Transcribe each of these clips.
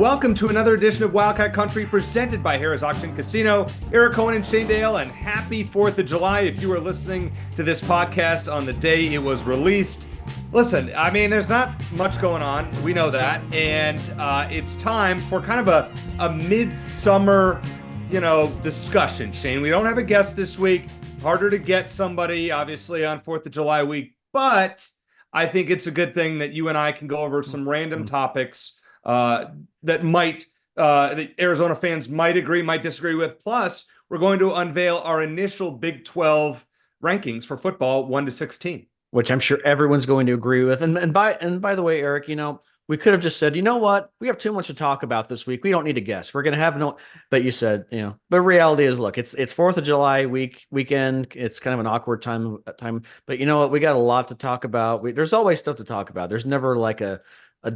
Welcome to another edition of Wildcat Country presented by Harris Auction Casino. Eric Cohen and Shane Dale, and happy 4th of July if you are listening to this podcast on the day it was released. Listen, I mean, there's not much going on. We know that. And it's time for kind of a midsummer, discussion, Shane. We don't have a guest this week. Harder to get somebody, obviously, on 4th of July week. But I think it's a good thing that you and I can go over some random topics that Arizona fans might agree, might disagree with. Plus, we're going to unveil our initial Big 12 rankings for football, 1 to 16, which I'm sure everyone's going to agree with. And by the way, Eric, we could have just said, you know what, we have too much to talk about this week. We don't need a guest. We're going to have no. But you said, But reality is, look, it's 4th of July weekend. It's kind of an awkward time. But you know what? We got a lot to talk about. There's always stuff to talk about. There's never like a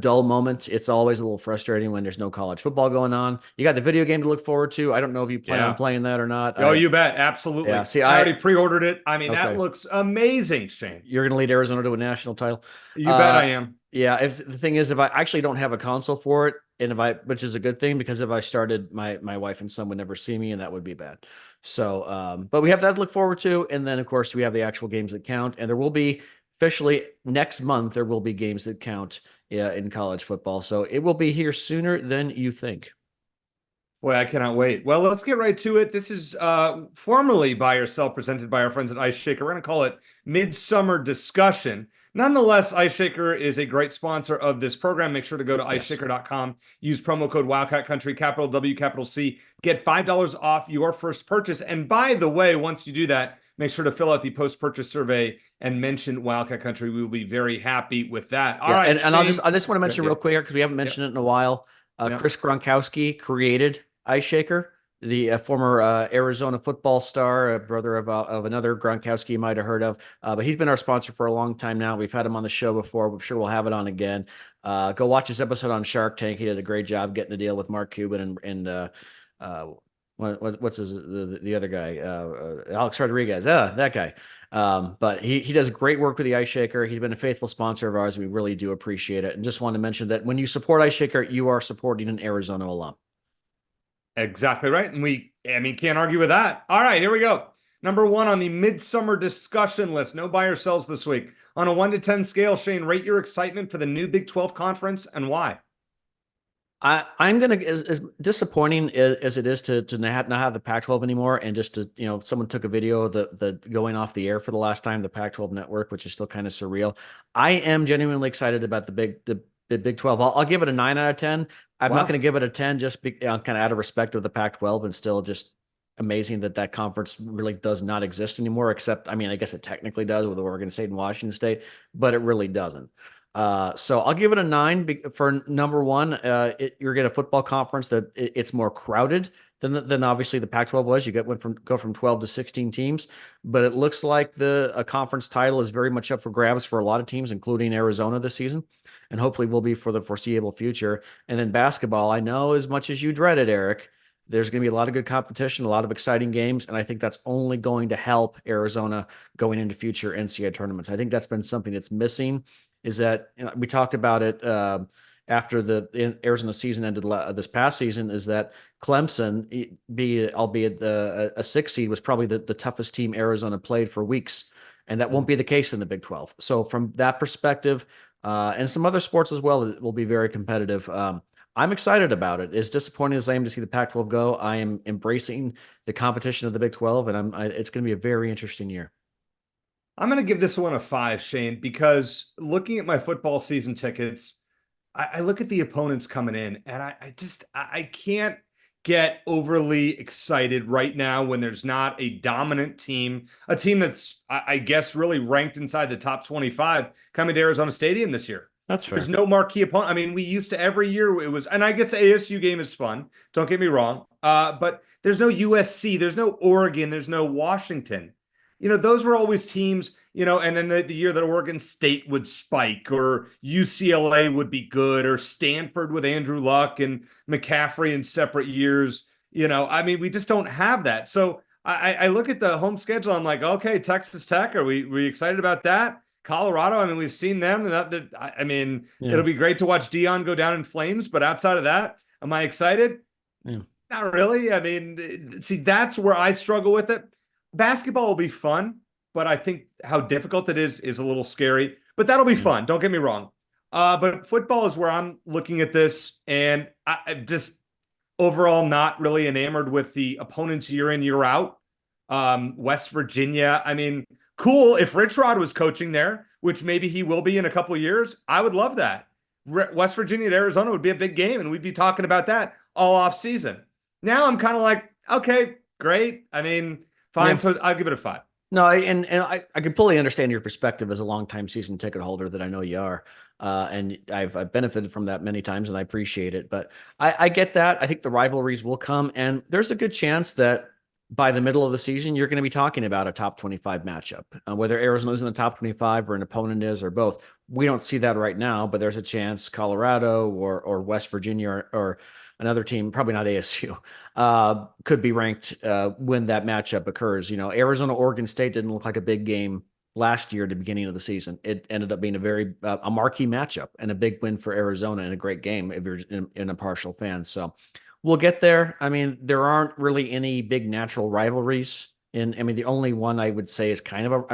dull moment. It's always a little frustrating when there's no college football going on. You got the video game to look forward to. I don't know if you plan on playing that or not. Oh, you bet. Absolutely. Yeah. See, I already pre-ordered it. I mean, okay. That looks amazing, Shane. You're going to lead Arizona to a national title. You bet I am. Yeah. The thing is, if I actually don't have a console for it, which is a good thing, because if I started, my wife and son would never see me, and that would be bad. So, but we have that to look forward to. And then, of course, we have the actual games that count. And there will be officially next month, there will be games that count in college football. So it will be here sooner than you think. Boy, I cannot wait. Well, let's get right to it. This is formally Buy or Sell, presented by our friends at Ice Shaker. We're going to call it Midsummer Discussion. Nonetheless, Ice Shaker is a great sponsor of this program. Make sure to go to iceshaker.com. Use promo code Wildcat Country, capital W, capital C. Get $5 off your first purchase. And by the way, once you do that, make sure to fill out the post-purchase survey and mention Wildcat Country. We will be very happy with that. All right, and I just want to mention real quick, because we haven't mentioned it in a while. Chris Gronkowski created Ice Shaker, the former Arizona football star, brother of another Gronkowski you might have heard of. But he's been our sponsor for a long time now. We've had him on the show before. I'm sure we'll have it on again. Go watch his episode on Shark Tank. He did a great job getting the deal with Mark Cuban and what's the other guy? Alex Rodriguez. That guy. But he does great work with the Ice Shaker. He's been a faithful sponsor of ours. We really do appreciate it. And just want to mention that when you support Ice Shaker, you are supporting an Arizona alum. Exactly right. And can't argue with that. All right, here we go. Number 1 on the Midsummer Discussion list. No buy or sells this week. On a 1 to 10 scale, Shane, rate your excitement for the new Big 12 conference and why. I'm going to, as disappointing as it is to not have the Pac-12 anymore, and just to, someone took a video of the going off the air for the last time, the Pac-12 network, which is still kind of surreal. I am genuinely excited about the Big 12. I'll give it a 9 out of 10. I'm not going to give it a 10 just kind of out of respect of the Pac-12, and still just amazing that conference really does not exist anymore, except, I guess it technically does with Oregon State and Washington State, but it really doesn't. So I'll give it a 9 for number 1. You're getting a football conference that it's more crowded than obviously the Pac-12 was. You go from 12 to 16 teams, but it looks like a conference title is very much up for grabs for a lot of teams, including Arizona this season, and hopefully will be for the foreseeable future. And then basketball, I know as much as you dread it, Eric, there's going to be a lot of good competition, a lot of exciting games, and I think that's only going to help Arizona going into future NCAA tournaments. I think that's been something that's missing. Is that we talked about it after the Arizona season ended this past season, is that Clemson, albeit a 6 seed, was probably the toughest team Arizona played for weeks, and that won't be the case in the Big 12. So from that perspective, and some other sports as well, it will be very competitive. I'm excited about it. As disappointing as I am to see the Pac-12 go, I am embracing the competition of the Big 12, and it's going to be a very interesting year. I'm going to give this one a 5, Shane, because looking at my football season tickets, I look at the opponents coming in, and I can't get overly excited right now when there's not a dominant team, a team that's, I guess, really ranked inside the top 25 coming to Arizona Stadium this year. That's fair. There's no marquee opponent. We used to every year it was, and I guess the ASU game is fun. Don't get me wrong. But there's no USC, there's no Oregon, there's no Washington. Those were always teams, and then the year that Oregon State would spike, or UCLA would be good, or Stanford with Andrew Luck and McCaffrey in separate years. We just don't have that. So I look at the home schedule. I'm like, okay, Texas Tech, are we excited about that? Colorado, we've seen them. It'll be great to watch Dion go down in flames. But outside of that, Am I excited? Yeah. Not really. I mean, see, that's where I struggle with it. Basketball will be fun, but I think how difficult it is a little scary. But that'll be Yeah. fun. Don't get me wrong. But football is where I'm looking at this, and I'm just overall not really enamored with the opponents year in, year out. West Virginia. I mean, cool if Rich Rod was coaching there, which maybe he will be in a couple of years. I would love that. West Virginia to Arizona would be a big game, and we'd be talking about that all off season. Now I'm kind of like, okay, great. I mean, fine. Yeah. So I'll give it a 5. No, and I completely understand your perspective as a longtime season ticket holder that I know you are. And I've benefited from that many times and I appreciate it. But I get that. I think the rivalries will come, and there's a good chance that by the middle of the season, you're going to be talking about a top 25 matchup, whether Arizona's in the top 25 or an opponent is or both. We don't see that right now, but there's a chance Colorado or West Virginia or another team, probably not ASU, could be ranked when that matchup occurs. Arizona, Oregon State didn't look like a big game last year at the beginning of the season. It ended up being a marquee matchup and a big win for Arizona and a great game if you're in a partial fan. So we'll get there. I mean, there aren't really any big natural rivalries. I mean, the only one I would say is kind of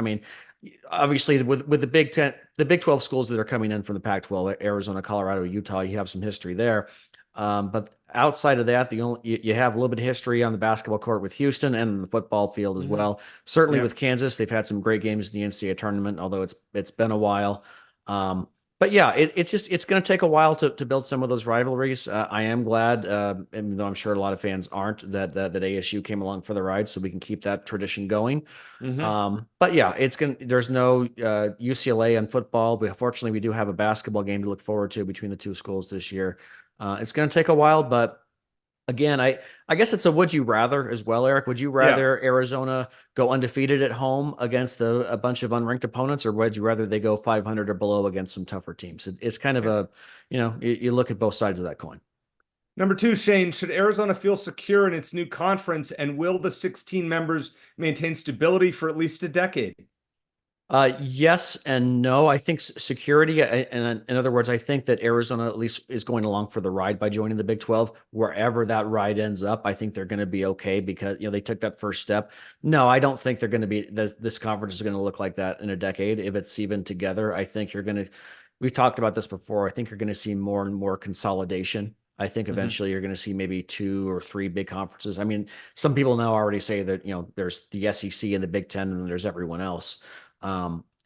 obviously with the Big Ten, the Big 12 schools that are coming in from the Pac-12, Arizona, Colorado, Utah, you have some history there. But outside of that, you have a little bit of history on the basketball court with Houston and the football field as well. Certainly with Kansas, they've had some great games in the NCAA tournament, although it's been a while. But yeah, it's going to take a while to build some of those rivalries. I am glad, even though I'm sure a lot of fans aren't, that ASU came along for the ride, so we can keep that tradition going. But yeah, there's no UCLA on football. But fortunately, we do have a basketball game to look forward to between the two schools this year. It's going to take a while, but again, I guess it's a would you rather as well, Eric. Would you rather Arizona go undefeated at home against a bunch of unranked opponents, or would you rather they go 500 or below against some tougher teams? It's kind of you look at both sides of that coin. Number 2, Shane, should Arizona feel secure in its new conference, and will the 16 members maintain stability for at least a decade? Yes and no. I think security, and in other words, I think that Arizona at least is going along for the ride by joining the Big 12. Wherever that ride ends up, I think they're going to be okay because they took that first step. No, I don't think they're going to be. This conference is going to look like that in a decade if it's even together. I think you're going to. We've talked about this before. I think you're going to see more and more consolidation. I think eventually you're going to see maybe 2 or 3 big conferences. I mean, some people now already say that there's the SEC and the Big Ten, and then there's everyone else.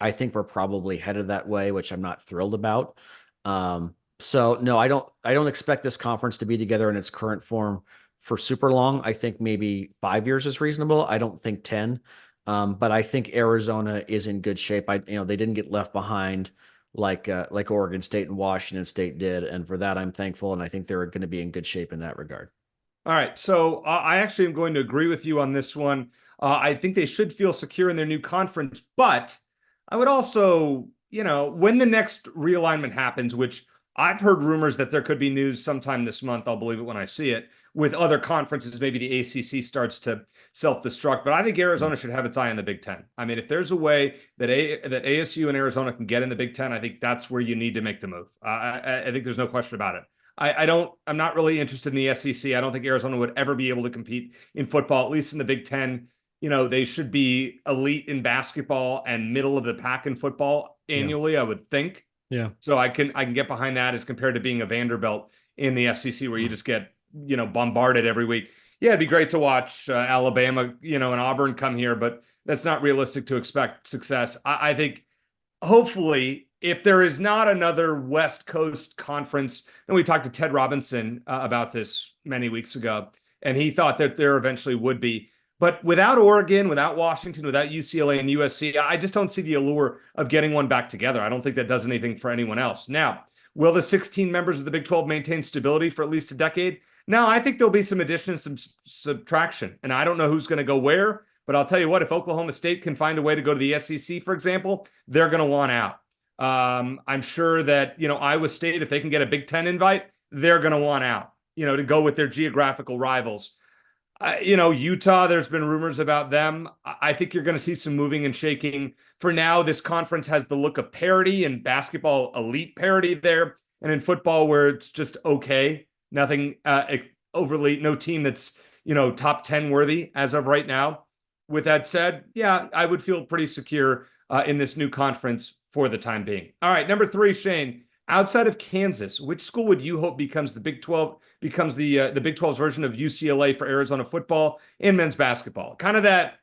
I think we're probably headed that way, which I'm not thrilled about. So no, I don't expect this conference to be together in its current form for super long. I think maybe 5 years is reasonable. I don't think 10. But I think Arizona is in good shape. They didn't get left behind like Oregon State and Washington State did. And for that, I'm thankful. And I think they're going to be in good shape in that regard. All right. So I actually am going to agree with you on this one. I think they should feel secure in their new conference, but I would also, when the next realignment happens, which I've heard rumors that there could be news sometime this month, I'll believe it when I see it, with other conferences, maybe the ACC starts to self-destruct, but I think Arizona should have its eye on the Big Ten. I mean, if there's a way that that ASU and Arizona can get in the Big Ten, I think that's where you need to make the move. I think there's no question about it. I'm not really interested in the SEC. I don't think Arizona would ever be able to compete in football, at least in the Big Ten. They should be elite in basketball and middle of the pack in football annually, I would think. Yeah. So I can get behind that as compared to being a Vanderbilt in the SEC where you just get, bombarded every week. Yeah, it'd be great to watch Alabama, and Auburn come here, but that's not realistic to expect success. I think hopefully if there is not another West Coast conference, and we talked to Ted Robinson about this many weeks ago, and he thought that there eventually would be. But without Oregon, without Washington, without UCLA and USC, I just don't see the allure of getting one back together. I don't think that does anything for anyone else. Now, will the 16 members of the Big 12 maintain stability for at least a decade? No, I think there'll be some addition and some subtraction. And I don't know who's going to go where, but I'll tell you what, if Oklahoma State can find a way to go to the SEC, for example, they're going to want out. I'm sure that, Iowa State, if they can get a Big 10 invite, they're going to want out, to go with their geographical rivals. Utah, there's been rumors about them. I think you're going to see some moving and shaking. For now, this conference has the look of parity, and basketball elite parity there, and in football where it's just okay. Nothing overly, no team that's, top 10 worthy as of right now. With that said, yeah, I would feel pretty secure in this new conference for the time being. All right, number 3, Shane. Outside of Kansas, which school would you hope becomes the Big 12, becomes the Big 12's version of UCLA for Arizona football and men's basketball? Kind of that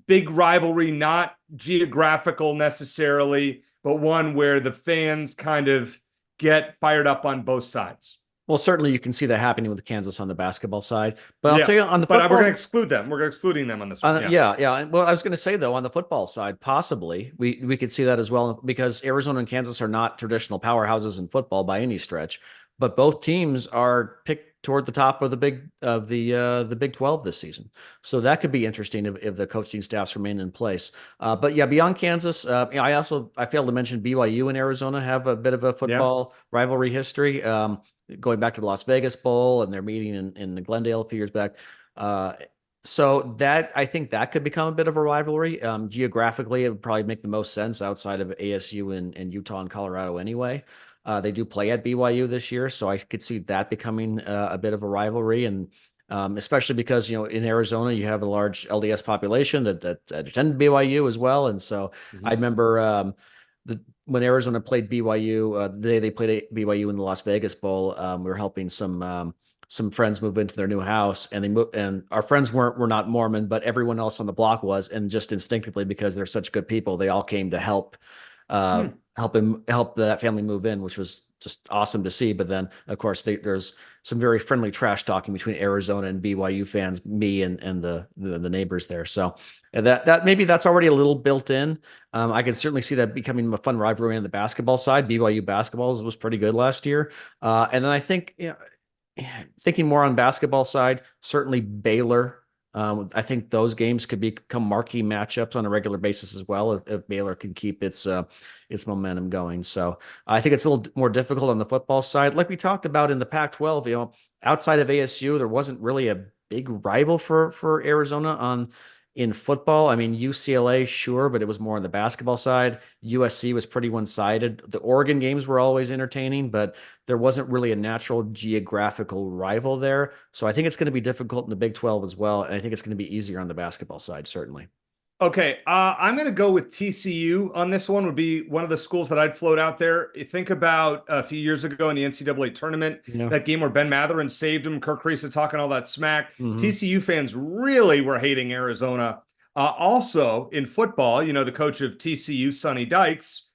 big rivalry, not geographical necessarily, but one where the fans kind of get fired up on both sides. Well, certainly you can see that happening with Kansas on the basketball side, but I'll Yeah, tell you on the but we're football. going to exclude them. We're excluding them on this one. Yeah. Yeah. Well, I was going to say though, on the football side, possibly we could see that as well because Arizona and Kansas are not traditional powerhouses in football by any stretch, but both teams are picked toward the top of the Big 12 this season. So that could be interesting if the coaching staffs remain in place. But yeah, beyond Kansas, I failed to mention BYU and Arizona have a bit of a football rivalry history. Going back to the Las Vegas Bowl and their meeting in Glendale a few years back. So that I think that could become a bit of a rivalry. Geographically, it would probably make the most sense outside of ASU and Utah and Colorado anyway. They do play at BYU this year, so I could see that becoming a bit of a rivalry. And especially because, in Arizona, you have a large LDS population that attended BYU as well. And so I remember when Arizona played BYU, the day they played BYU in the Las Vegas Bowl, we were helping some friends move into their new house, and and our friends were not Mormon, but everyone else on the block was, and just instinctively, because they're such good people, they all came to help that family move in, which was just awesome to see. But then, of course, there's some very friendly trash talking between Arizona and BYU fans, me and the neighbors there. So that maybe that's already a little built in. I can certainly see that becoming a fun rivalry on the basketball side. BYU basketball was pretty good last year, and then I think, thinking more on basketball side, certainly Baylor. I think those games could become marquee matchups on a regular basis as well if Baylor can keep its momentum going. So I think it's a little more difficult on the football side. Like we talked about in the Pac-12, outside of ASU, there wasn't really a big rival for Arizona in football. I mean, UCLA, sure, but it was more on the basketball side. USC was pretty one-sided. The Oregon games were always entertaining, but there wasn't really a natural geographical rival there. So I think it's going to be difficult in the Big 12 as well. And I think it's going to be easier on the basketball side, certainly. Okay, I'm going to go with TCU on this one. Would be one of the schools that I'd float out there. You think about a few years ago in the NCAA tournament, that game where Ben Mathurin saved him, Kirk Creesa talking all that smack. TCU fans really were hating Arizona. Also in football, the coach of TCU, Sonny Dykes,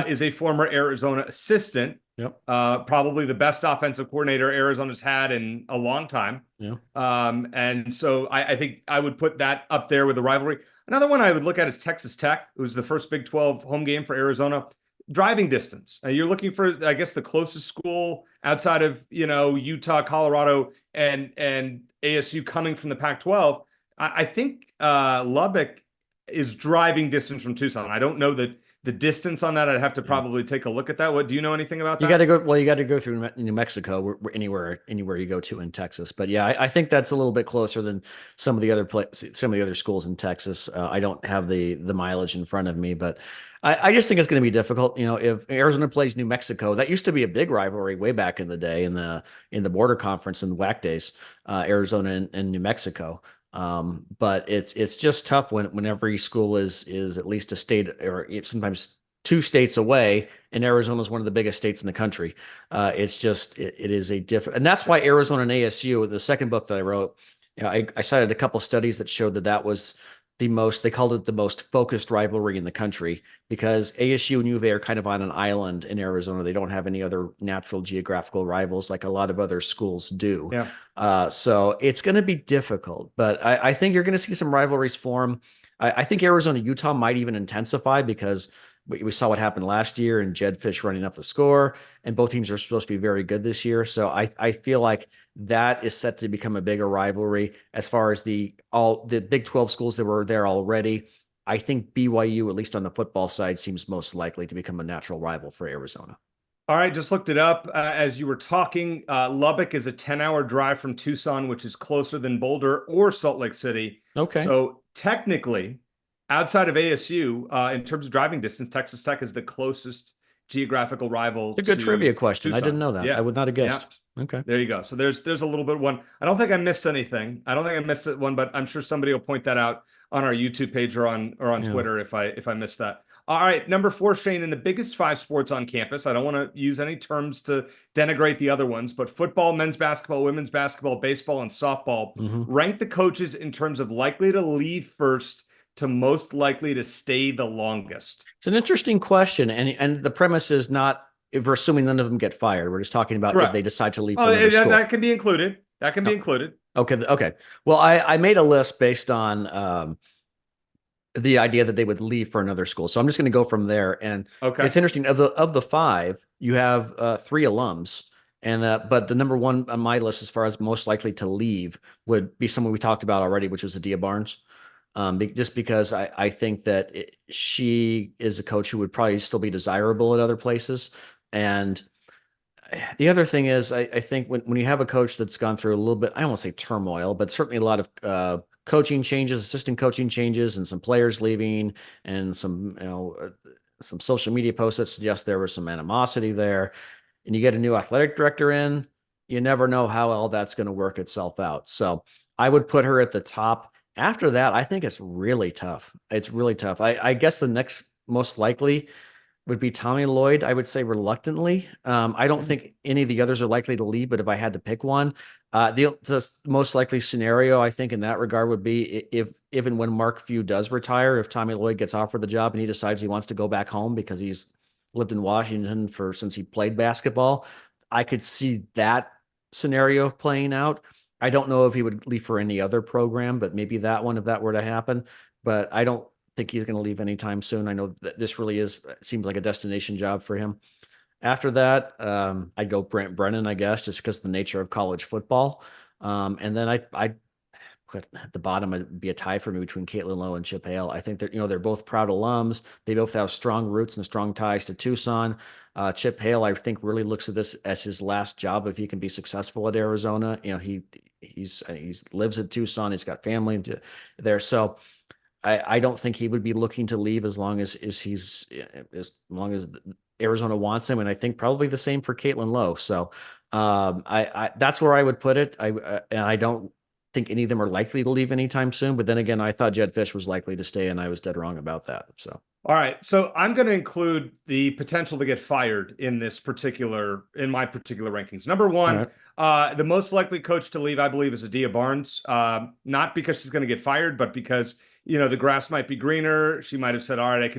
is a former Arizona assistant. Yep. Probably the best offensive coordinator Arizona's had in a long time. Yeah. And so I think I would put that up there with the rivalry. Another one I would look at is Texas Tech. It was the first Big 12 home game for Arizona. Driving distance. You're looking for, I guess, the closest school outside of, Utah, Colorado, and ASU coming from the Pac-12. I think Lubbock is driving distance from Tucson. I don't know the distance on that. I'd have to probably take a look at that. What do you know anything about that? You got to go through New Mexico, anywhere you go to in Texas. But yeah, I think that's a little bit closer than some of the other schools in Texas. I don't have the mileage in front of me, but I just think it's going to be difficult. If Arizona plays New Mexico, that used to be a big rivalry way back in the day in the border conference in the WAC days, Arizona and New Mexico. But it's just tough when every school is at least a state or sometimes two states away, and Arizona is one of the biggest states in the country. It's just it is a different, and that's why Arizona and ASU, the second book that I wrote, I cited a couple studies that showed that was they called it the most focused rivalry in the country, because ASU and U of A are kind of on an island in Arizona. They don't have any other natural geographical rivals like a lot of other schools do. Yeah. So it's going to be difficult, but I think you're going to see some rivalries form. I think Arizona, Utah might even intensify, because we saw what happened last year and Jed Fish running up the score, and both teams are supposed to be very good this year. So I feel like that is set to become a bigger rivalry. As far as the Big 12 schools that were there already, I think BYU, at least on the football side, seems most likely to become a natural rival for Arizona. All right, just looked it up as you were talking. Lubbock is a 10-hour drive from Tucson, which is closer than Boulder or Salt Lake City. Okay. So technically, outside of ASU, in terms of driving distance, Texas Tech is the closest geographical rival. It's a good trivia question. Tucson. I didn't know that. Yeah. I would not have guessed. Okay. There you go. So there's a little bit of one. I don't think I missed anything. I don't think I missed one, but I'm sure somebody will point that out on our YouTube page or on Yeah. Twitter if I missed that. All right, number 4, Shane, in the biggest 5 sports on campus. I don't want to use any terms to denigrate the other ones, but football, men's basketball, women's basketball, baseball, and softball Hmm. rank the coaches in terms of likely to leave first to most likely to stay the longest. It's an interesting question, and the premise is not if we're assuming none of them get fired. We're just talking about if Correct. they decide to leave Oh, for another school. that can be included. That can be Oh, included. okay. Okay. Well, I made a list based on the idea that they would leave for another school. So I'm just going to go from there. And Okay. it's interesting of the 5, you have 3 alums, and but the number 1 on my list as far as most likely to leave would be someone we talked about already, which was Adia Barnes. Just because I think that she is a coach who would probably still be desirable at other places. And the other thing is, I think when you have a coach that's gone through a little bit, I don't want to say turmoil, but certainly a lot of coaching changes, assistant coaching changes, and some players leaving, and some some social media posts that suggest there was some animosity there, and you get a new athletic director in, you never know how all that's going to work itself out. So I would put her at the top. After that, I think it's really tough. It's really tough. I guess the next most likely would be Tommy Lloyd, I would say reluctantly. I don't think any of the others are likely to leave, but if I had to pick one, the most likely scenario, I think, in that regard would be if and when Mark Few does retire, if Tommy Lloyd gets offered the job and he decides he wants to go back home because he's lived in Washington since he played basketball, I could see that scenario playing out. I don't know if he would leave for any other program, but maybe that one, if that were to happen. But I don't think he's going to leave anytime soon. I know that this really seems like a destination job for him. After that, I'd go Brent Brennan, I guess, just because of the nature of college football. And then I put at the bottom, it'd be a tie for me between Caitlin Lowe and Chip Hale. I think they're both proud alums. They both have strong roots and strong ties to Tucson. Chip Hale, I think, really looks at this as his last job if he can be successful at Arizona. He's lives at Tucson. He's got family there, so I don't think he would be looking to leave as long as Arizona wants him, and I think probably the same for Caitlin Lowe. So I that's where I would put it. And I don't think any of them are likely to leave anytime soon. But then again, I thought Jed Fish was likely to stay, and I was dead wrong about that. So All right. So I'm going to include the potential to get fired in my particular rankings. Number 1, the most likely coach to leave, I believe, is Adia Barnes. Not because she's going to get fired, but because the grass might be greener. She might have said, all right,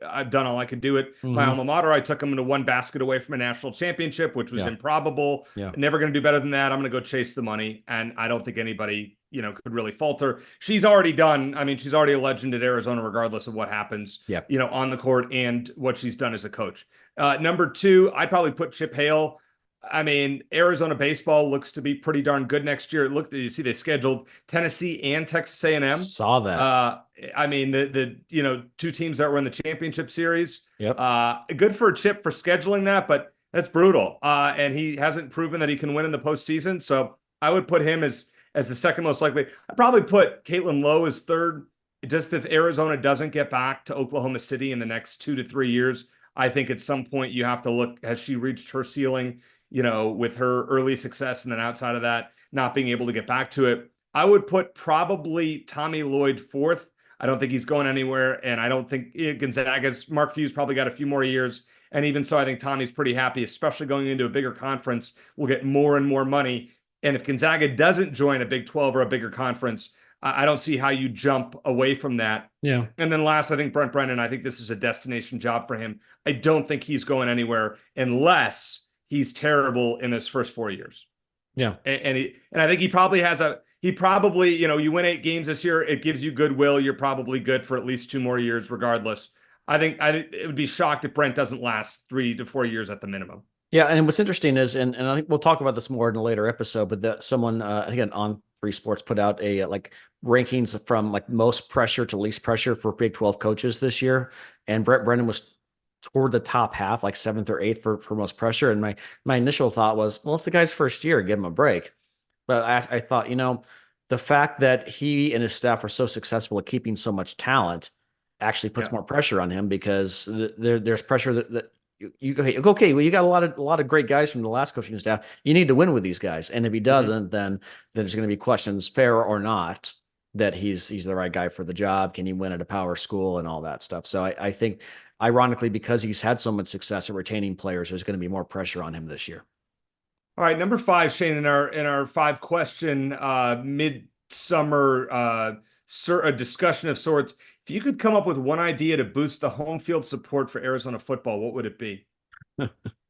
I've done all I could do it. My alma mater, I took them to 1 basket away from a national championship, which was improbable. Yeah. Never going to do better than that. I'm going to go chase the money. And I don't think anybody, could really falter. She's already done. I mean, she's already a legend at Arizona, regardless of what happens, on the court and what she's done as a coach. Number 2, I'd probably put Chip Hale. I mean, Arizona baseball looks to be pretty darn good next year. You see, they scheduled Tennessee and Texas A&M. Saw that. I mean, the 2 teams that were in the championship series. Yep. Good for Chip for scheduling that, but that's brutal. And he hasn't proven that he can win in the postseason. So I would put him as the second most likely. I'd probably put Caitlin Lowe as third. Just if Arizona doesn't get back to Oklahoma City in the next 2 to 3 years, I think at some point you have to look, has she reached her ceiling? With her early success, and then outside of that, not being able to get back to it. I would put probably Tommy Lloyd 4th. I don't think he's going anywhere, and I don't think Gonzaga's Mark Few's probably got a few more years. And even so, I think Tommy's pretty happy, especially going into a bigger conference. We'll get more and more money. And if Gonzaga doesn't join a Big 12 or a bigger conference, I don't see how you jump away from that. Yeah. And then last, I think Brent Brennan, I think this is a destination job for him. I don't think he's going anywhere unless he's terrible in his first 4 years. Yeah. And I think he probably you win 8 games this year, it gives you goodwill. You're probably good for at least 2 more years, regardless. I think it would be shocked if Brent doesn't last 3 to 4 years at the minimum. Yeah. And what's interesting is, and I think we'll talk about this more in a later episode, but that someone, again, on Free Sports put out a rankings from most pressure to least pressure for Big 12 coaches this year. And Brent Brennan was toward the top half, 7th or 8th for most pressure. And my initial thought was, well, it's the guy's first year, give him a break. But I thought, the fact that he and his staff are so successful at keeping so much talent actually puts more pressure on him, because there's pressure that okay, well, you got a lot of great guys from the last coaching staff. You need to win with these guys. And if he doesn't, then there's going to be questions, fair or not, that he's the right guy for the job. Can he win at a power school and all that stuff? So I think, ironically, because he's had so much success at retaining players, there's going to be more pressure on him this year. All right, number 5, Shane, in our 5-question midsummer discussion of sorts. If you could come up with one idea to boost the home field support for Arizona football, what would it be?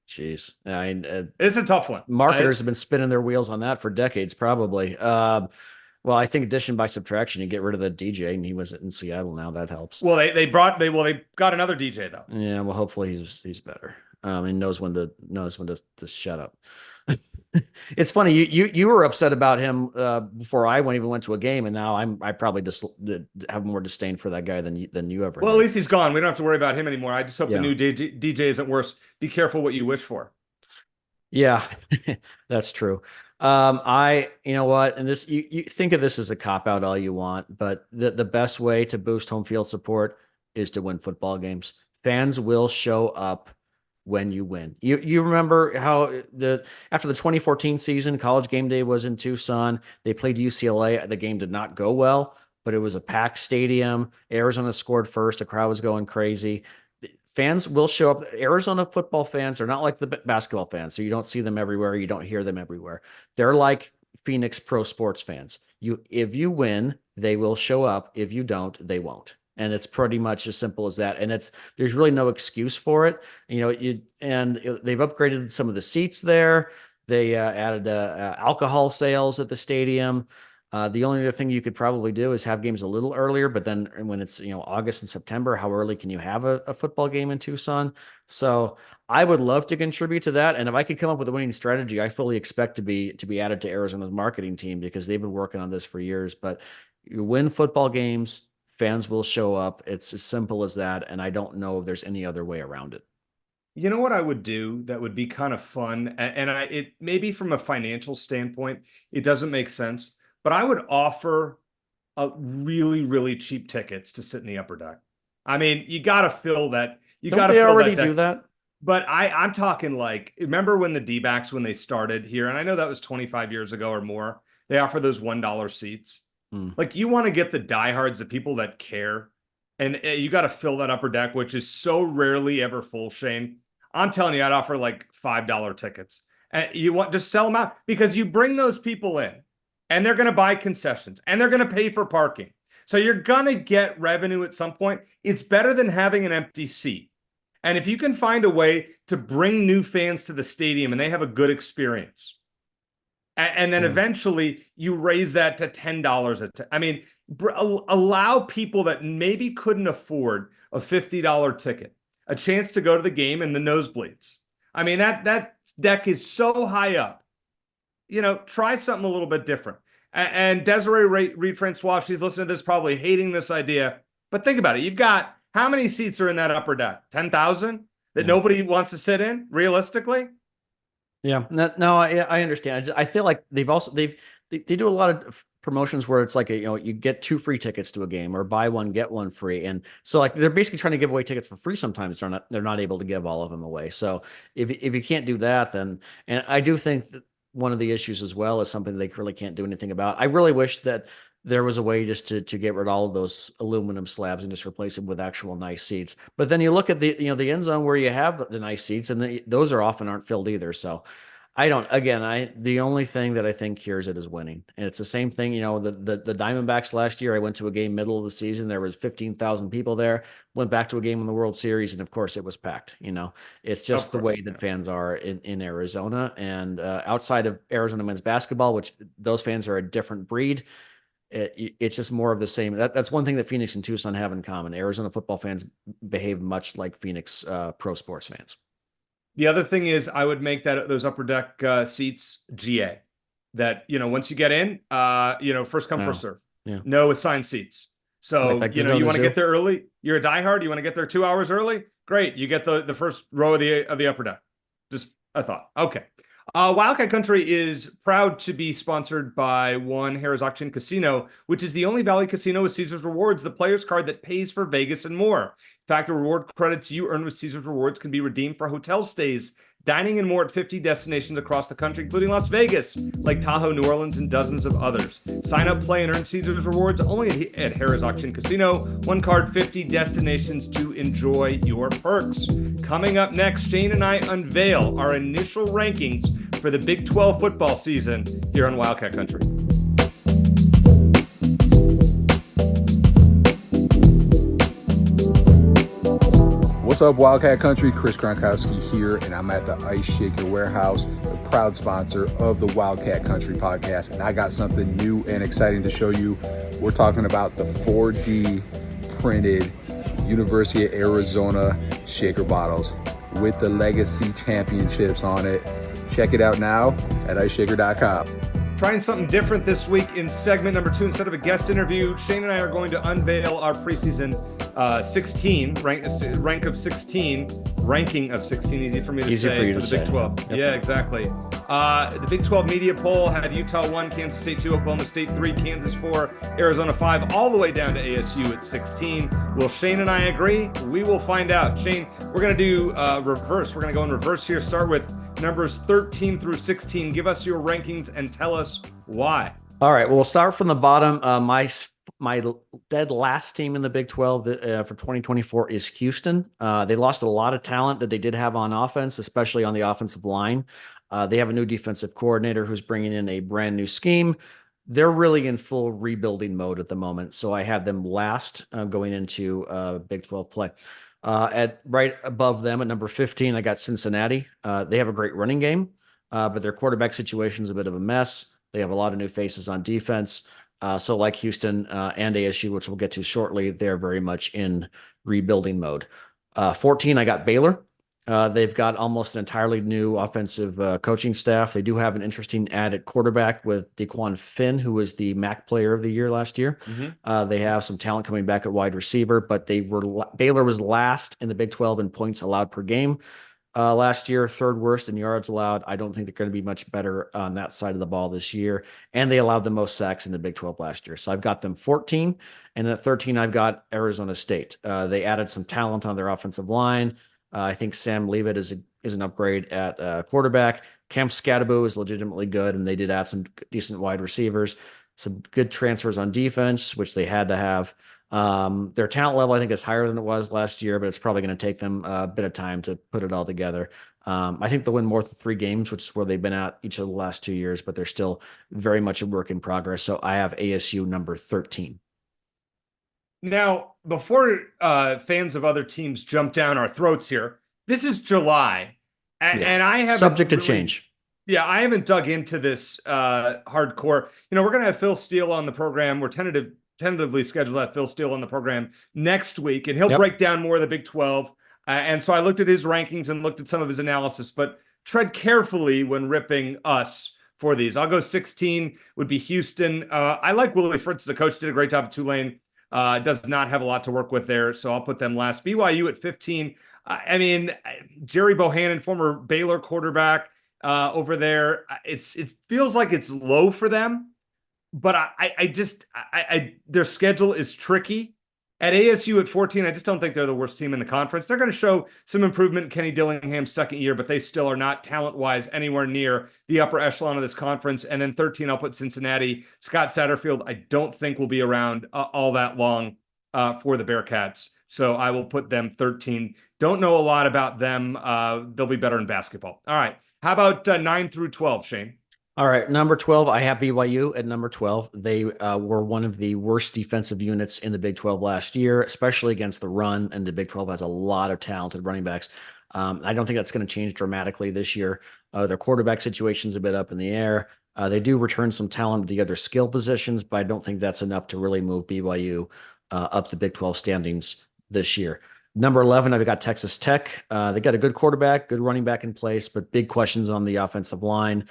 Jeez, it's a tough one. Marketers have been spinning their wheels on that for decades, probably. Well, I think addition by subtraction, you get rid of the DJ, and he was in Seattle now. That helps. Well, they got another DJ though. Yeah, well, hopefully he's better. He knows when to shut up. It's funny, you were upset about him before I even went to a game, and now I probably just have more disdain for that guy than you ever. Well, did. at least he's gone. We don't have to worry about him anymore. I just hope the new DJ isn't worse. Be careful what you wish for. Yeah, that's true. You know what, and this, you think of this as a cop out all you want, but the best way to boost home field support is to win football games. Fans will show up when you win. You remember how after the 2014 season, College Game Day was in Tucson. They played UCLA. The game did not go well, but it was a packed stadium. Arizona scored first. The crowd was going crazy. Fans will show up. Arizona football fans are not like the basketball fans, so you don't see them everywhere. You don't hear them everywhere. They're like Phoenix pro sports fans. If you win, they will show up. If you don't, they won't. And it's pretty much as simple as that. And there's really no excuse for it. They've upgraded some of the seats there. They added alcohol sales at the stadium. The only other thing you could probably do is have games a little earlier, but then when it's August and September, how early can you have a football game in Tucson? So I would love to contribute to that, and if I could come up with a winning strategy, I fully expect to be added to Arizona's marketing team, because they've been working on this for years. But you win football games, fans will show up. It's as simple as that, and I don't know if there's any other way around it. You know what I would do that would be kind of fun, and it maybe from a financial standpoint, it doesn't make sense. But I would offer really, really cheap tickets to sit in the upper deck. I mean, you got to fill that. Don't they already do that? But I'm talking like, remember when the D-backs, when they started here, and I know that was 25 years ago or more, they offer those $1 seats. Like, you want to get the diehards, the people that care, and you got to fill that upper deck, which is so rarely ever full, Shane. I'm telling you, I'd offer like $5 tickets. And you want to sell them out, because you bring those people in, and they're going to buy concessions, and they're going to pay for parking. So you're going to get revenue at some point. It's better than having an empty seat. And if you can find a way to bring new fans to the stadium and they have a good experience, and then eventually you raise that to $10 I mean, allow people that maybe couldn't afford a $50 ticket a chance to go to the game in the nosebleeds. I mean, that deck is so high up. Try something a little bit different. And Desiree Reed Francois, she's listening to this, probably hating this idea. But think about it. You've got, how many seats are in that upper deck? 10,000 that nobody wants to sit in, realistically? Yeah, no, I understand. I feel like they do a lot of promotions where it's like you get 2 free tickets to a game, or buy one get one free, and so like they're basically trying to give away tickets for free. Sometimes they're not able to give all of them away. So if you can't do that, then, and I do think that one of the issues as well is something they really can't do anything about. I really wish that there was a way just to get rid of all of those aluminum slabs and just replace them with actual nice seats. But then you look at the end zone where you have the nice seats, and those aren't filled either. So the only thing that I think cures it is winning. And it's the same thing, the Diamondbacks last year, I went to a game middle of the season. There was 15,000 people there, went back to a game in the World Series, and of course it was packed. It's just the way that fans are in Arizona, and outside of Arizona men's basketball, which those fans are a different breed. It's just more of the same. That's one thing that Phoenix and Tucson have in common. Arizona football fans behave much like Phoenix pro sports fans. The other thing is, I would make those upper deck seats GA. That, once you get in, first come, first serve. Yeah. No assigned seats. So, you want to get there early. You're a diehard. You want to get there 2 hours early. Great. You get the first row of the upper deck. Just a thought. Okay. Wildcat Country is proud to be sponsored by one Harrah's Auction Casino, which is the only Valley casino with Caesars Rewards, the player's card that pays for Vegas and more. In fact, the reward credits you earn with Caesars Rewards can be redeemed for hotel stays, dining, and more at 50 destinations across the country, including Las Vegas, Lake Tahoe, New Orleans, and dozens of others. Sign up, play, and earn Caesars Rewards only at Harrah's Auction Casino. One card, 50 destinations to enjoy your perks. Coming up next, Shane and I unveil our initial rankings for the Big 12 football season here on Wildcat Country. What's up, Wildcat Country? Chris Gronkowski here, and I'm at the Ice Shaker Warehouse, the proud sponsor of the Wildcat Country podcast. And I got something new and exciting to show you. We're talking about the 4D printed University of Arizona shaker bottles with the Legacy Championships on it. Check it out now at iceshaker.com. Trying something different this week in segment number 2. Instead of a guest interview, Shane and I are going to unveil our preseason 16 ranking of 16, easy for me to Easy say, for you for to the Big say. 12. Yep. Yeah, exactly. The Big 12 media poll had Utah 1, Kansas State 2, Oklahoma State 3, Kansas 4, Arizona 5, all the way down to ASU at 16. Will Shane and I agree? We will find out. Shane, we're going to do reverse. We're going to go in reverse here. Start with numbers 13 through 16. Give us your rankings and tell us why. All right, well, we'll start from the bottom. My dead last team in the Big 12 for 2024 is Houston. They lost a lot of talent that they did have on offense, especially on the offensive line. They have a new defensive coordinator who's bringing in a brand new scheme. They're really in full rebuilding mode at the moment. So I have them last going into Big 12 play. At right above them at number 15, I got Cincinnati. They have a great running game, but their quarterback situation is a bit of a mess. They have a lot of new faces on defense. So like Houston and ASU, which we'll get to shortly, they're very much in rebuilding mode. 14, I got Baylor. They've got almost an entirely new offensive coaching staff. They do have an interesting add at quarterback with Dequan Finn, who was the MAC Player of the Year last year. Mm-hmm. They have some talent coming back at wide receiver, but Baylor was last in the Big 12 in points allowed per game last year, third worst in yards allowed. I don't think they're going to be much better on that side of the ball this year. And they allowed the most sacks in the Big 12 last year. So I've got them 14. And at 13, I've got Arizona State. They added some talent on their offensive line. I think Sam Leavitt is an upgrade at quarterback. Camp Scadaboo is legitimately good, and they did add some decent wide receivers, some good transfers on defense, which they had to have. Their talent level, I think, is higher than it was last year, but it's probably going to take them a bit of time to put it all together. I think they'll win more than 3 games, which is where they've been at each of the last 2 years, but they're still very much a work in progress. So I have ASU number 13. Now, before fans of other teams jump down our throats here, this is July, and I have subject to change. Yeah, I haven't dug into this hardcore. We're going to have Phil Steele on the program. We're tentatively scheduled to have Phil Steele on the program next week, and he'll break down more of the Big 12. And so I looked at his rankings and looked at some of his analysis, but tread carefully when ripping us for these. I'll go 16 would be Houston. I like Willie Fritz as a coach, did a great job at Tulane. Does not have a lot to work with there, so I'll put them last. BYU at 15. Jerry Bohannon, former Baylor quarterback over there. It feels like it's low for them, but their schedule is tricky. At ASU at 14, I just don't think they're the worst team in the conference. They're going to show some improvement in Kenny Dillingham's second year, but they still are not talent-wise anywhere near the upper echelon of this conference. And then 13, I'll put Cincinnati. Scott Satterfield, I don't think will be around all that long for the Bearcats. So I will put them 13. Don't know a lot about them. They'll be better in basketball. All right. How about 9 through 12, Shane? All right, number 12, I have BYU at number 12. They were one of the worst defensive units in the Big 12 last year, especially against the run, and the Big 12 has a lot of talented running backs. I don't think that's going to change dramatically this year. Their quarterback situation's a bit up in the air. They do return some talent at the other skill positions, but I don't think that's enough to really move BYU up the Big 12 standings this year. Number 11, I've got Texas Tech. They got a good quarterback, good running back in place, but big questions on the offensive line.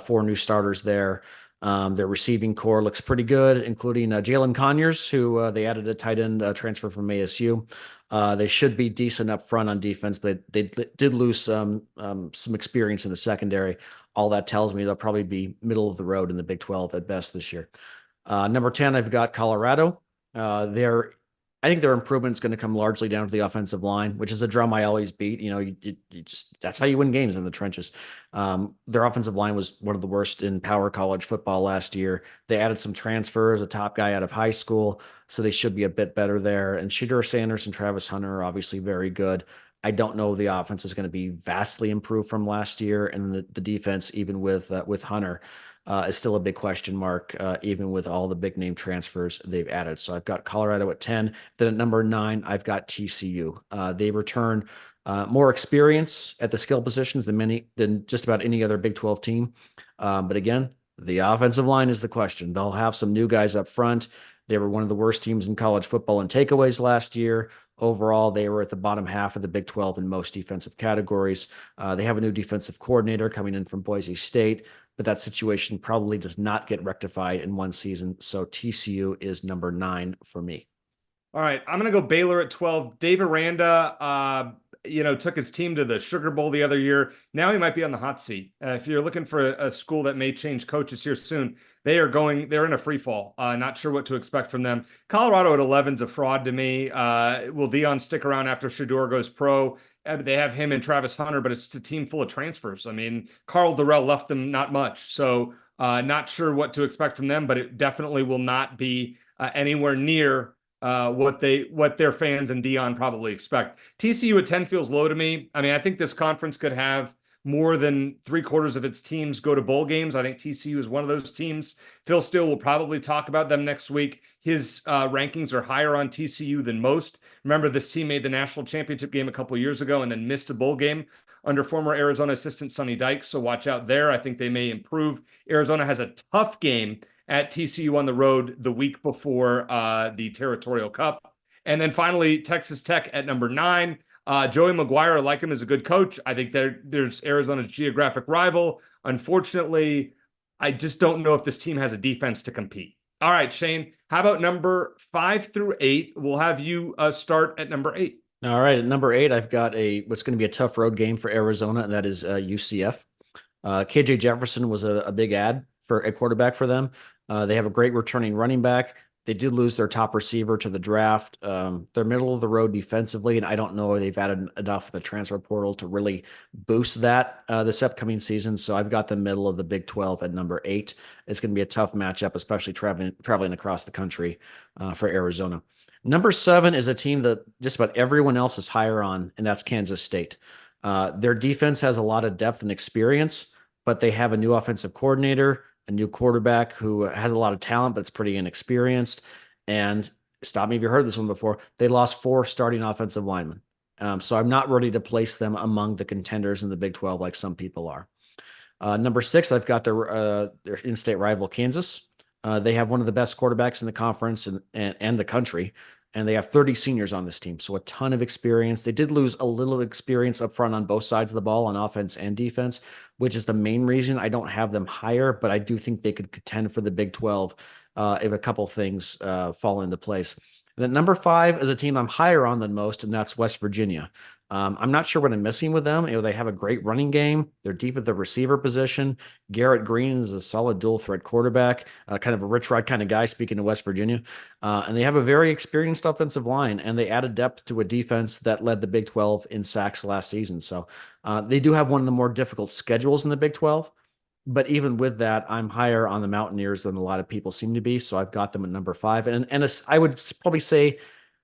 4 new starters there. Their receiving core looks pretty good, including Jalen Conyers, who they added a tight end transfer from ASU. They should be decent up front on defense, but they did lose some experience in the secondary. all that tells me they'll probably be middle of the road in the Big 12 at best this year. Number 10, I've got Colorado. I think their improvement is going to come largely down to the offensive line, which is a drum I always beat. You just that's how you win games in the trenches. Their offensive line was one of the worst in power college football last year. They added some transfers, a top guy out of high school, so they should be a bit better there. And Shedeur Sanders and Travis Hunter are obviously very good. I don't know the offense is going to be vastly improved from last year, and the defense, even with Hunter, is still a big question mark, even with all the big name transfers they've added. So I've got Colorado at 10. Then at number 9, I've got TCU. They return more experience at the skill positions than just about any other Big 12 team. But again, the offensive line is the question. They'll have some new guys up front. They were one of the worst teams in college football in takeaways last year. Overall, they were at the bottom half of the Big 12 in most defensive categories. They have a new defensive coordinator coming in from Boise State, but that situation probably does not get rectified in one season. So TCU is number 9 for me. All right, I'm going to go Baylor at 12. Dave Aranda, took his team to the Sugar Bowl the other year. Now he might be on the hot seat. If you're looking for a school that may change coaches here soon, they're in a free fall. Not sure what to expect from them. Colorado at 11 is a fraud to me. Will Deion stick around after Shedeur goes pro? They have him and Travis Hunter, but it's a team full of transfers. I mean, Carl Durrell left them not much. So not sure what to expect from them, but it definitely will not be anywhere near what their fans and Deion probably expect. TCU at 10 feels low to me. I mean, I think this conference could have more than 3/4 of its teams go to bowl games. I think TCU is one of those teams. Phil Steele will probably talk about them next week. His rankings are higher on TCU than most. Remember, this team made the national championship game a couple years ago and then missed a bowl game under former Arizona assistant Sonny Dykes. So watch out there. I think they may improve. Arizona has a tough game at TCU on the road the week before the Territorial Cup. And then finally, Texas Tech at number 9. Joey McGuire, I like him as a good coach. I think there's Arizona's geographic rival. Unfortunately, I just don't know if this team has a defense to compete. All right, Shane, how about number 5 through 8? We'll have you start at number 8. All right, at number 8, I've got what's going to be a tough road game for Arizona, and that is UCF. KJ Jefferson was a big add for a quarterback for them. They have a great returning running back. They did lose their top receiver to the draft. They're middle of the road defensively, and I don't know if they've added enough of the transfer portal to really boost that this upcoming season. So I've got the middle of the Big 12 at number 8. It's going to be a tough matchup, especially traveling across the country for Arizona. Number 7 is a team that just about everyone else is higher on, and that's Kansas State. Their defense has a lot of depth and experience, but they have a new offensive coordinator, a new quarterback who has a lot of talent, but it's pretty inexperienced. And stop me if you heard this one before, they lost 4 starting offensive linemen. So I'm not ready to place them among the contenders in the Big 12 like some people are. Number 6, I've got their in-state rival, Kansas. They have one of the best quarterbacks in the conference and the country, and they have 30 seniors on this team, so a ton of experience. They did lose a little experience up front on both sides of the ball, on offense and defense, which is the main reason I don't have them higher, but I do think they could contend for the Big 12 if a couple things fall into place. And then number 5 is a team I'm higher on than most, and that's West Virginia. I'm not sure what I'm missing with them. They have a great running game. They're deep at the receiver position. Garrett Green is a solid dual threat quarterback, kind of a Rich Rod kind of guy, speaking of West Virginia. And they have a very experienced offensive line, and they added depth to a defense that led the Big 12 in sacks last season. So they do have one of the more difficult schedules in the Big 12. But even with that, I'm higher on the Mountaineers than a lot of people seem to be. So I've got them at number 5. And I would probably say,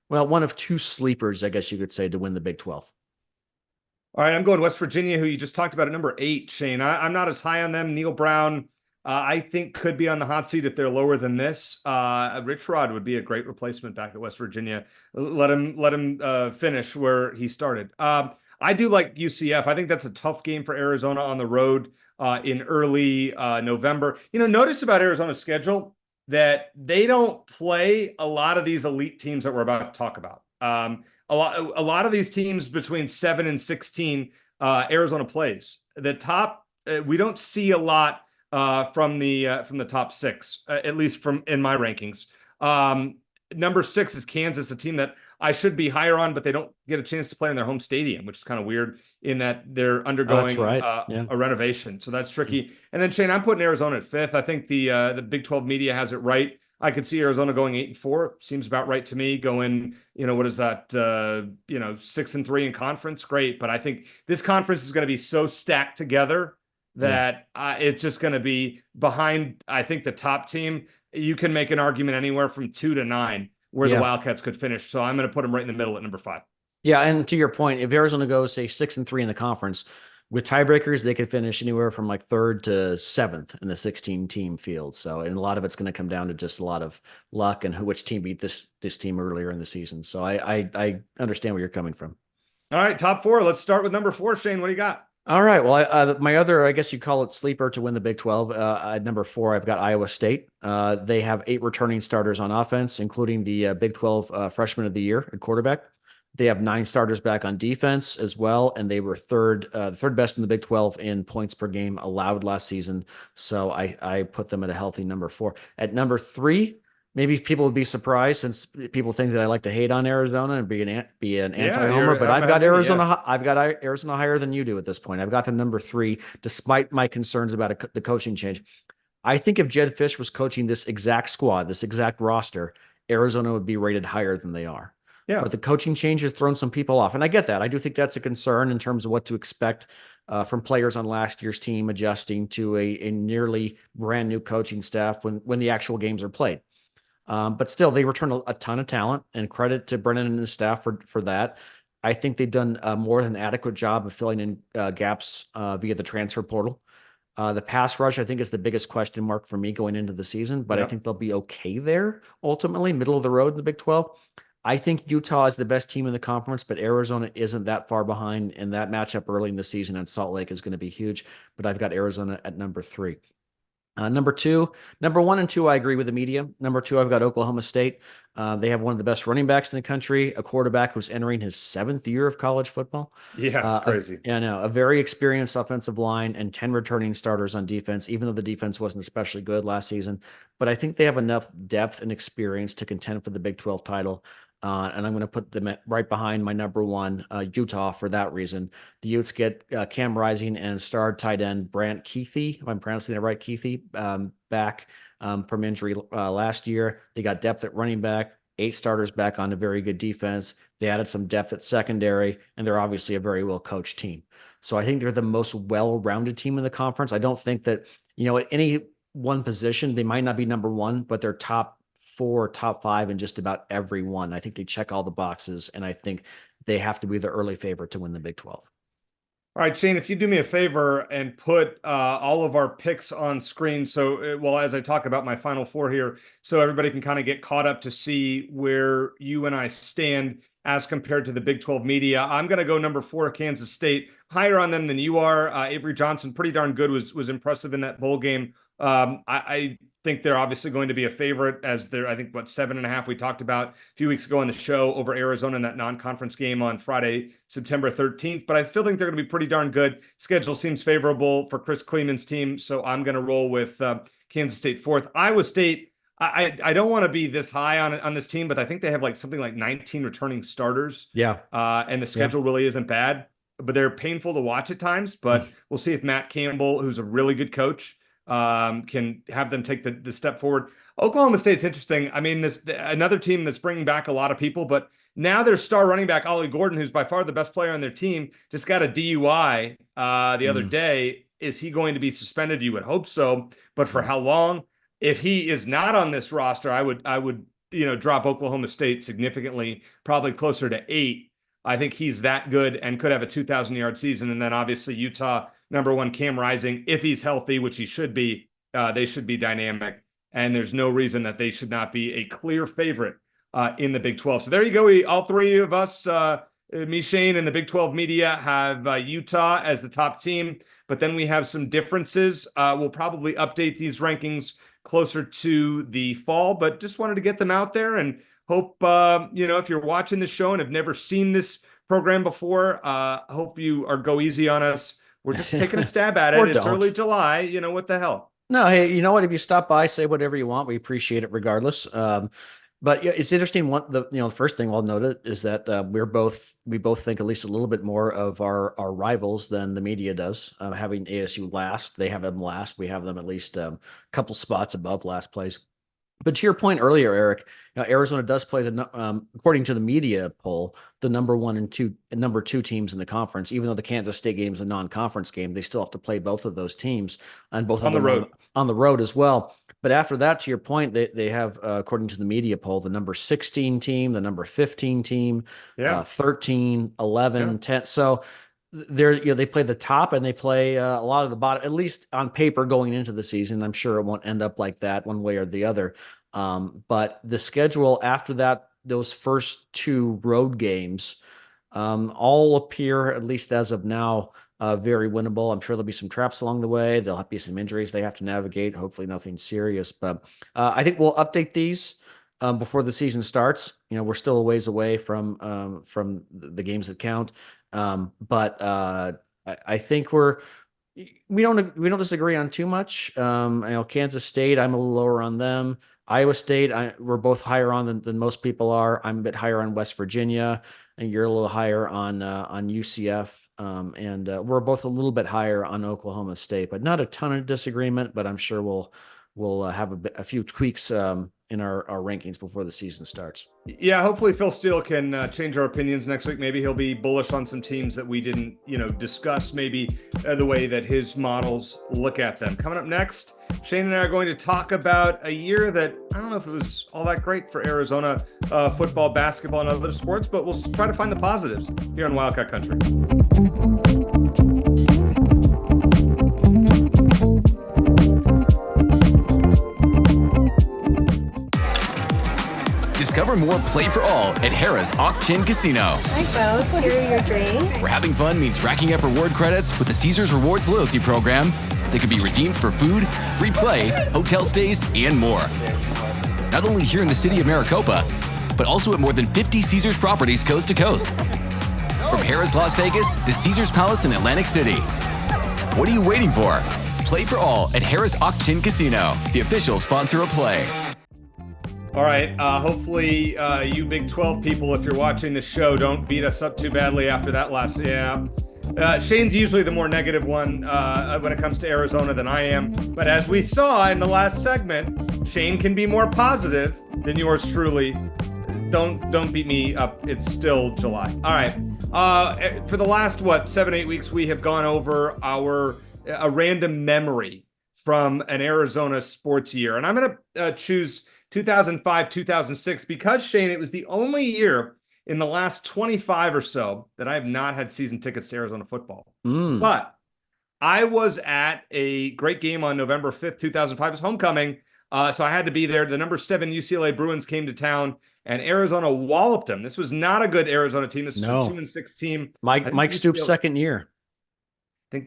well, one of 2 sleepers, I guess you could say, to win the Big 12. All right, I'm going West Virginia, who you just talked about at number 8, Shane. I'm not as high on them. Neil Brown, I think, could be on the hot seat if they're lower than this. Rich Rod would be a great replacement back at West Virginia. Let him finish where he started. I do like UCF. I think that's a tough game for Arizona on the road in early November. Notice about Arizona's schedule that they don't play a lot of these elite teams that we're about to talk about. A lot of these teams between 7 and 16, Arizona plays. The top, we don't see a lot from the top 6, at least in my rankings. Number 6 is Kansas, a team that I should be higher on, but they don't get a chance to play in their home stadium, which is kind of weird in that they're undergoing Yeah. a renovation. So that's tricky. And then Shane, I'm putting Arizona at 5th. I think the Big 12 media has it right. I could see Arizona going 8-4. Seems about right to me. Going, what is that? 6-3 in conference. Great. But I think this conference is going to be so stacked together that it's just going to be behind, I think, the top team. You can make an argument anywhere from 2 to 9 where the Wildcats could finish. So I'm going to put them right in the middle at number 5. Yeah. And to your point, if Arizona goes, say, 6-3 in the conference, with tiebreakers, they could finish anywhere from like 3rd to 7th in the 16-team field. So, and a lot of it's going to come down to just a lot of luck and which team beat this team earlier in the season. So I understand where you're coming from. All right, top 4. Let's start with number 4. Shane, what do you got? All right. Well, my other, I guess you call it sleeper to win the Big 12. At number 4, I've got Iowa State. They have 8 returning starters on offense, including the Big 12 Freshman of the Year at quarterback. They have 9 starters back on defense as well, and they were third best in the Big 12 in points per game allowed last season. So I put them at a healthy number 4. At number 3, maybe people would be surprised since people think that I like to hate on Arizona and be an anti-homer, but I've got Arizona. I've got Arizona higher than you do at this point. I've got them number 3, despite my concerns about the coaching change. I think if Jed Fish was coaching this exact squad, this exact roster, Arizona would be rated higher than they are. Yeah. But the coaching change has thrown some people off. And I get that. I do think that's a concern in terms of what to expect from players on last year's team adjusting to a nearly brand new coaching staff when the actual games are played. But still, they return a ton of talent, and credit to Brennan and his staff for that. I think they've done a more than adequate job of filling in gaps via the transfer portal. The pass rush, I think, is the biggest question mark for me going into the season, but I think they'll be okay there ultimately, middle of the road in the Big 12. I think Utah is the best team in the conference, but Arizona isn't that far behind, and that matchup early in the season at Salt Lake is going to be huge. But I've got Arizona at number 3. Number 1 and 2, I agree with the media. Number 2, I've got Oklahoma State. They have one of the best running backs in the country, a quarterback who's entering his 7th year of college football. Yeah, it's crazy. A very experienced offensive line and 10 returning starters on defense, even though the defense wasn't especially good last season. But I think they have enough depth and experience to contend for the Big 12 title. And I'm going to put them right behind my number 1, Utah, for that reason. The Utes get Cam Rising and star tight end Brant Kuithe, if I'm pronouncing it right, Kuithe, back from injury last year. They got depth at running back, 8 starters back on a very good defense. They added some depth at secondary, and they're obviously a very well-coached team. So I think they're the most well-rounded team in the conference. I don't think that, at any one position, they might not be number 1, but they're top 4, top 5 in just about every one. I think they check all the boxes, and I think they have to be the early favorite to win the Big 12. All right, Shane, if you do me a favor and put all of our picks on screen. So, as I talk about my final 4 here, so everybody can kind of get caught up to see where you and I stand as compared to the Big 12 media. I'm going to go number 4, Kansas State, higher on them than you are. Avery Johnson, pretty darn good, was impressive in that bowl game. I think they're obviously going to be a favorite, as they're, I think, 7.5 we talked about a few weeks ago on the show over Arizona in that non-conference game on Friday, September 13th. But I still think they're going to be pretty darn good. Schedule seems favorable for Chris Kleeman's team, so I'm going to roll with Kansas State 4th. Iowa State, I don't want to be this high on this team, but I think they have something like 19 returning starters. Yeah. And the schedule really isn't bad, but they're painful to watch at times. But we'll see if Matt Campbell, who's a really good coach, can have them take the step forward. Oklahoma State's interesting. I mean, another team that's bringing back a lot of people, but now their star running back, Ollie Gordon, who's by far the best player on their team, just got a DUI the other day. Is he going to be suspended? You would hope so, but for how long? If he is not on this roster, I would drop Oklahoma State significantly, probably closer to 8. I think he's that good and could have a 2,000-yard season. And then obviously Utah, number 1, Cam Rising, if he's healthy, which he should be, they should be dynamic. And there's no reason that they should not be a clear favorite in the Big 12. So there you go. All 3 of us, me, Shane, and the Big 12 media have Utah as the top team. But then we have some differences. We'll probably update these rankings closer to the fall, but just wanted to get them out there and hope, if you're watching the show and have never seen this program before, hope you go easy on us. We're just taking a stab at it. It's early July. What the hell? No, hey, you know what? If you stop by, say whatever you want. We appreciate it regardless. But yeah, it's interesting. The first thing I'll note is that we both think at least a little bit more of our rivals than the media does. Having ASU last, they have them last. We have them at least a couple spots above last place. But to your point earlier, Eric, Arizona does play according to the media poll, the number two teams in the conference. Even though the Kansas State game is a non-conference game, they still have to play both of those teams and both on the road. On the road as well. But after that, to your point, they have, according to the media poll, the number 16 team, the number 15 team, 13, 11, 10. So they play the top and they play a lot of the bottom, at least on paper going into the season. I'm sure it won't end up like that one way or the other. But the schedule after that, those first two road games, all appear, at least as of now, very winnable. I'm sure there'll be some traps along the way. There'll be some injuries they have to navigate. Hopefully nothing serious, but I think we'll update these before the season starts. We're still a ways away from the games that count. But I think we don't disagree on too much. Kansas State, I'm a little lower on them. Iowa State, we're both higher on than most people are. I'm a bit higher on West Virginia, and you're a little higher on UCF. And we're both a little bit higher on Oklahoma State, but not a ton of disagreement. But I'm sure we'll have a few tweaks in our rankings before the season starts. Yeah, hopefully Phil Steele can change our opinions next week. Maybe he'll be bullish on some teams that we didn't, discuss, maybe the way that his models look at them. Coming up next, Shane and I are going to talk about a year that I don't know if it was all that great for Arizona football, basketball, and other sports, but we'll try to find the positives here on Wildcat Country. Discover more Play for All at Harrah's Auction Casino. Hi folks, here are your drinks. Where having fun means racking up reward credits with the Caesars Rewards loyalty program that can be redeemed for food, free play, hotel stays, and more. Not only here in the city of Maricopa, but also at more than 50 Caesars properties coast to coast. From Harrah's Las Vegas to Caesars Palace in Atlantic City. What are you waiting for? Play for All at Harrah's Auction Casino, the official sponsor of Play. All right. Hopefully, you Big 12 people, if you're watching the show, don't beat us up too badly after that last. Yeah. Shane's usually the more negative one when it comes to Arizona than I am. But as we saw in the last segment, Shane can be more positive than yours truly. Don't beat me up. It's still July. All right. For the last, 7-8 weeks, we have gone over a random memory from an Arizona sports year. And I'm going to choose 2005, 2006, because Shane, it was the only year in the last 25 or so that I have not had season tickets to Arizona football. But I was at a great game on November 5th, 2005. It was homecoming, so I had to be there. The number 7 UCLA Bruins came to town, and Arizona walloped them. This was not a good Arizona team. This was a 2-6 team. Mike Stoops' second year. I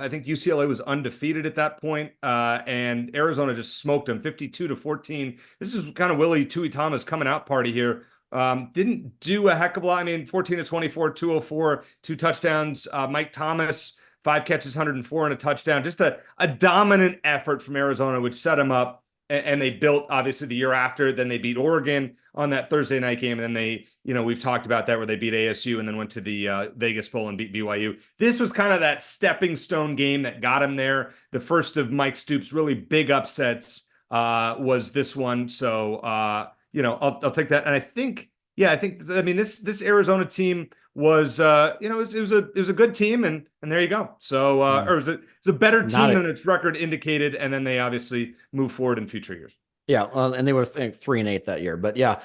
think UCLA was undefeated at that point, and Arizona just smoked them 52-14. This is kind of Willie Tui Thomas coming out party here. Didn't do a heck of a lot. 14-24, 204, 2 touchdowns. Mike Thomas, 5 catches, 104 and a touchdown. Just a dominant effort from Arizona, which set them up. And they built, obviously, the year after. Then they beat Oregon on that Thursday night game. And then they, we've talked about that, where they beat ASU and then went to the Vegas Bowl and beat BYU. This was kind of that stepping stone game that got him there. The first of Mike Stoops' really big upsets was this one. So, I'll take that. And I think this Arizona team was, it was a good team, and there you go. So, or it was a better team than its record indicated, and then they obviously move forward in future years. Yeah, and they were 3-8 that year. But yeah,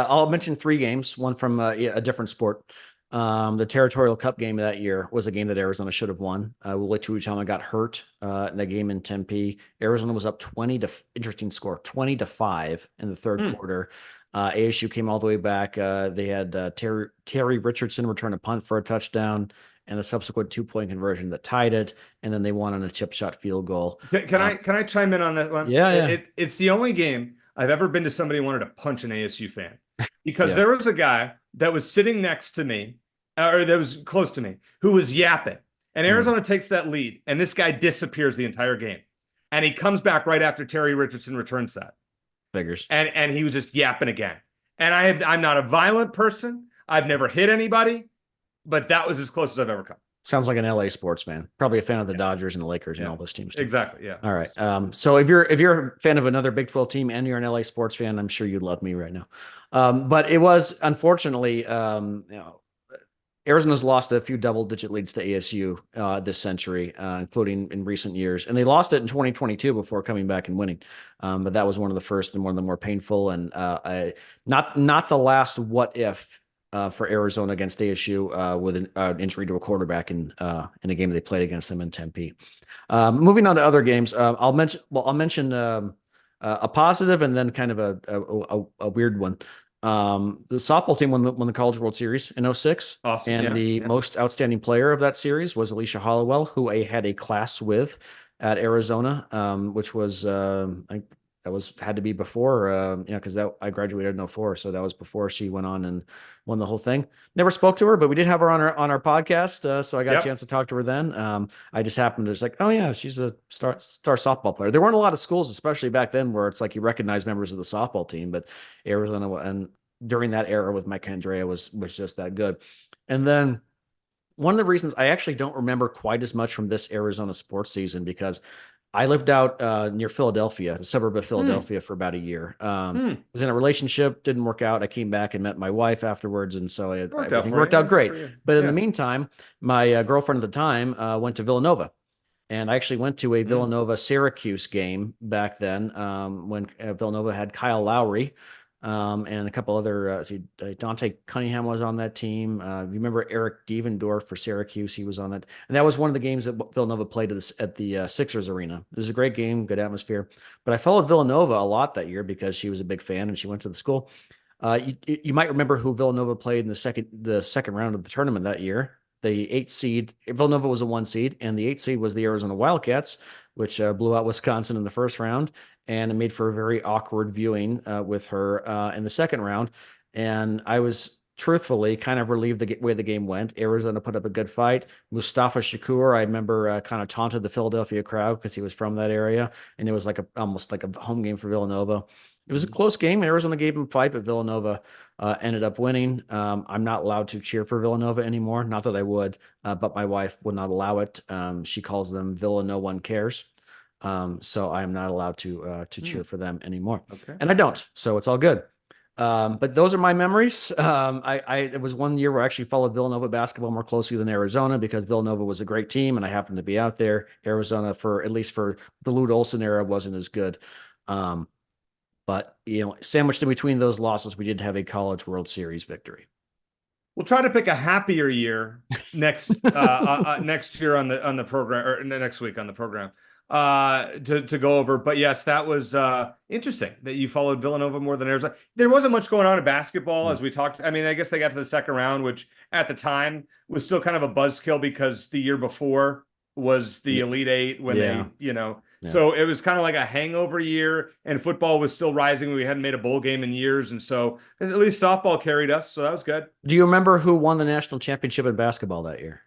I'll mention 3 games. One from a different sport. The Territorial Cup game of that year was a game that Arizona should have won. Willie Tuitama got hurt in that game in Tempe. Arizona was up 20-5 in the third quarter. ASU came all the way back. They had Terry Richardson return a punt for a touchdown and a subsequent 2-point conversion that tied it, and then they won on a chip shot field goal. Can I chime in on that one? Yeah. It's the only game I've ever been to somebody who wanted to punch an ASU fan, because there was a guy that was sitting next to me, or that was close to me, who was yapping, and Arizona takes that lead, and this guy disappears the entire game, and he comes back right after Terry Richardson returns that. Figures. And he was just yapping again. And I'm not a violent person. I've never hit anybody, but that was as close as I've ever come. Sounds like an LA sports fan. Probably a fan of the Dodgers and the Lakers and all those teams too. Exactly. Yeah. All right. So if you're a fan of another Big 12 team and you're an LA sports fan, I'm sure you'd love me right now. But it was unfortunately, Arizona's lost a few double-digit leads to ASU this century, including in recent years, and they lost it in 2022 before coming back and winning. But that was one of the first and one of the more painful, and not the last what if for Arizona against ASU with an injury to a quarterback in a game they played against them in Tempe. Moving on to other games, I'll mention a positive and then kind of a weird one. The softball team won the College World Series in 2006. Awesome. And the most outstanding player of that series was Alicia Hollowell, who I had a class with at Arizona, which was had to be before, because I graduated in 2004, so that was before she went on and won the whole thing. Never spoke to her, but we did have her on our podcast, so I got a chance to talk to her then. I just happened to just like, oh yeah, she's a star softball player. There weren't a lot of schools, especially back then, where it's like you recognize members of the softball team, but Arizona and during that era with Mike Andrea was just that good. And then one of the reasons I actually don't remember quite as much from this Arizona sports season, because I lived out near Philadelphia, a suburb of Philadelphia, for about a year. Was in a relationship, didn't work out. I came back and met my wife afterwards, and so everything worked out great. But in the meantime, my girlfriend at the time went to Villanova. And I actually went to a Villanova-Syracuse game back then when Villanova had Kyle Lowry and a couple other, Dante Cunningham was on that team. You remember Eric Devendorf for Syracuse? He was on that. And that was one of the games that Villanova played at the Sixers arena. It was a great game, good atmosphere. But I followed Villanova a lot that year because she was a big fan and she went to the school. You might remember who Villanova played in the second round of the tournament that year. The 8 seed, Villanova was a 1 seed, and the 8 seed was the Arizona Wildcats, which blew out Wisconsin in the first round, and it made for a very awkward viewing with her in the second round. And I was truthfully kind of relieved the way the game went. Arizona put up a good fight. Mustafa Shakur, I remember kind of taunted the Philadelphia crowd because he was from that area, and it was almost like a home game for Villanova. It was a close game. Arizona gave him a fight, but Villanova ended up winning. I'm not allowed to cheer for Villanova anymore. Not that I would, but my wife would not allow it. She calls them Villa No One Cares. So I am not allowed to cheer for them anymore. Okay. And I don't. So it's all good. But those are my memories. It was one year where I actually followed Villanova basketball more closely than Arizona because Villanova was a great team and I happened to be out there. Arizona, at least for the Lute Olson era, wasn't as good. But, sandwiched in between those losses, we did have a College World Series victory. We'll try to pick a happier year next year on the program, or next week on the program to go over. But yes, that was interesting that you followed Villanova more than Arizona. There wasn't much going on in basketball as we talked. I mean, I guess they got to the second round, which at the time was still kind of a buzzkill because the year before was the Elite Eight when they. So it was kind of like a hangover year, and football was still rising. We hadn't made a bowl game in years, and so at least softball carried us, so that was good. Do you remember who won the national championship in basketball that year?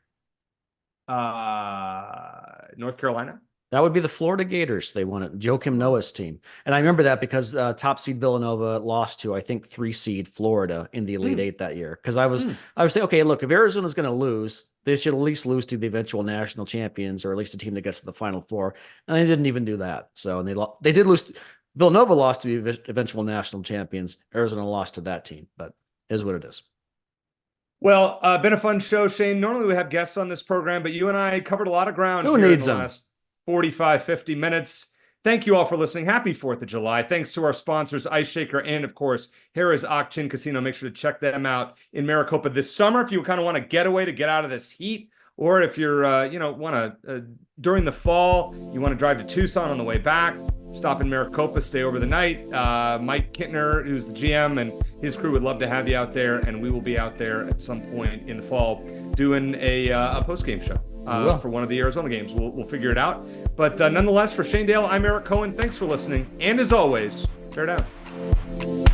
North Carolina? That would be the Florida Gators. They won it. Joakim Noah's team. And I remember that because top seed Villanova lost to, I think, 3 seed Florida in the Elite Eight that year. Because I was saying, okay, look, if Arizona's going to lose, they should at least lose to the eventual national champions, or at least a team that gets to the Final Four. And they didn't even do that. So they did lose. Villanova lost to the eventual national champions. Arizona lost to that team, but it is what it is. Well, been a fun show, Shane. Normally we have guests on this program, but you and I covered a lot of ground. Who needs them? Last 45, 50 minutes. Thank you all for listening. Happy 4th of July. Thanks to our sponsors, Ice Shaker, and of course, Harrah's Ak-Chin Casino. Make sure to check them out in Maricopa this summer if you kind of want to get away to get out of this heat, or if you're, want to, during the fall, you want to drive to Tucson on the way back, stop in Maricopa, stay over the night. Mike Kittner, who's the GM, and his crew would love to have you out there, and we will be out there at some point in the fall doing a post-game show. For one of the Arizona games. We'll figure it out. But nonetheless, for Shane Dale, I'm Eric Cohen. Thanks for listening. And as always, bear down.